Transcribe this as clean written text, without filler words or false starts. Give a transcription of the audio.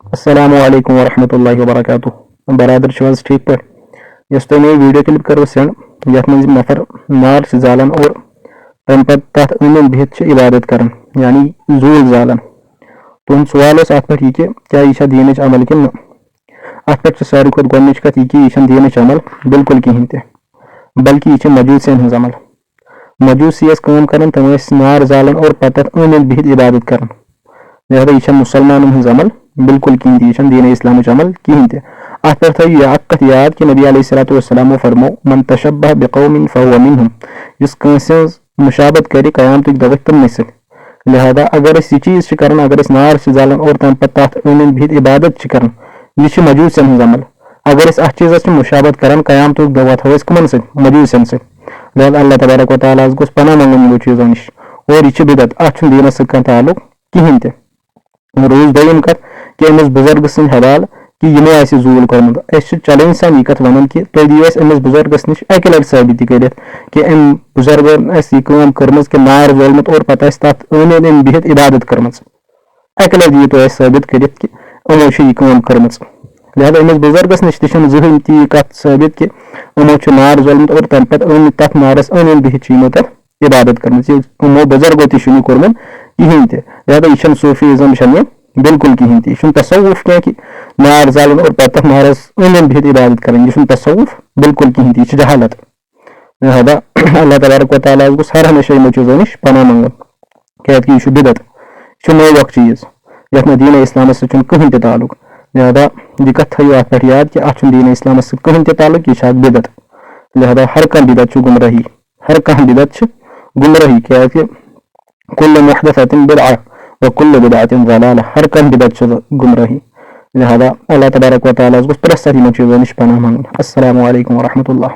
अस्सलामु अलैकुम वरहमतुल्लाहि वबरकातुहू। बरादर छुज ठीक पे यस तो मे वीडियो क्लिप करो सेंड यथ मज नफर नार से जालन और तम पे तथ अन बिहत इबादत कर यानी जूल जालन। तुम सवाल अत पे यह क्या यह दीन अमल कि अत पे सारी खुद गोच कत यह दीन अमल बिल्कुल कहें ते बल्कि यह मजूसियन हज अमल। मजूसी काम कर तम नार जालन और पत अन बिहत इबादत कर लिहाजा यह मुसलमान हज अमल बिल्कुल कहें यह दीन इस्लाम अमल कहें ते। अत पे थो यह कत याद कि नबी अलैहिस्सलाम फरमो मन तशब्बह बिकौमिन फहुव मिनहुम जिस कंसे मुशाबत करे क़यामत दह तम सत। लिहाजा अगर यह चीज़ कर अगर नार से जालन और तम पे तथ अन बिहत इबादत कर यह मजूसियन हज अमल। अगर अत चीज़ मुशाबत कर क़यामत दह वो कमन सत मजूसियन सत। लिहाजा अल्लाह तबारक व तआला गोस पनाह मंगन यमो चीज़ों नश और यह बिदअत अत दीनस सत ताल्लुक कहें ते। रोज दोयम कत कि अमिस बुजुर्ग सद हवाल कि यमो आसि जूल कोरमुत अस चैलेंज सान यह कत वन कि तुम दियो अमिस बुजुर्गस नश अकि लट साबित कर कि अम बुजुर्गन यह काम कर्म कि नार जोलमुत और पत तथ अन अन बिहत इबादत कर्म अकि लट दियो तुम साबित कर कि यमो यह काम कर्म। लिहाजा अमिस बुजुर्गस नश जहन ती कत साबित कि यमो नार जोलमुत और तम पे तथ नारस अन अन बिहत यमो तथ इबादत कर्म यमो बुजुर्गो तह कोरमुत कहें ते। लिहाजा यह सूफीज़म बिल्कुल कहें ते यह तसव्वुफ क्या कि नार जालन और पत नारस अन अन बिहत इबादत कर यह तसव्वुफ बिल्कुल कहें ते यह जहालत। लिहाजा अल्लाह तबारक व तआला गोस हर हमेशा यमो चीज़ों नश पनाह मंगन क्या कि यह बिदअत यह नौ वक्त चीज़ यथ दीन इस्लाम सह कहें ते ताल्लुक। लिहाजा यह कत थो अत पे याद कि अत दीन इस्लाम सह कहें ते ताल्लुक यह बिदअत। लिहाजा हर कह बिदअत गुमराही हर कह बिदअत गुमराही क्या कि कुल्लु मुहदसतिन बिदअह व कुल्लु बिदअतिन ज़लालह हर कह बिदअत गुमराही। लिहाजा अल्लाह तबारक व तआला गोस प्रस्त यमो चीज़ों नश पनाह मंगन। अस्सलामु अलैकुम वरहमतुल्लाह।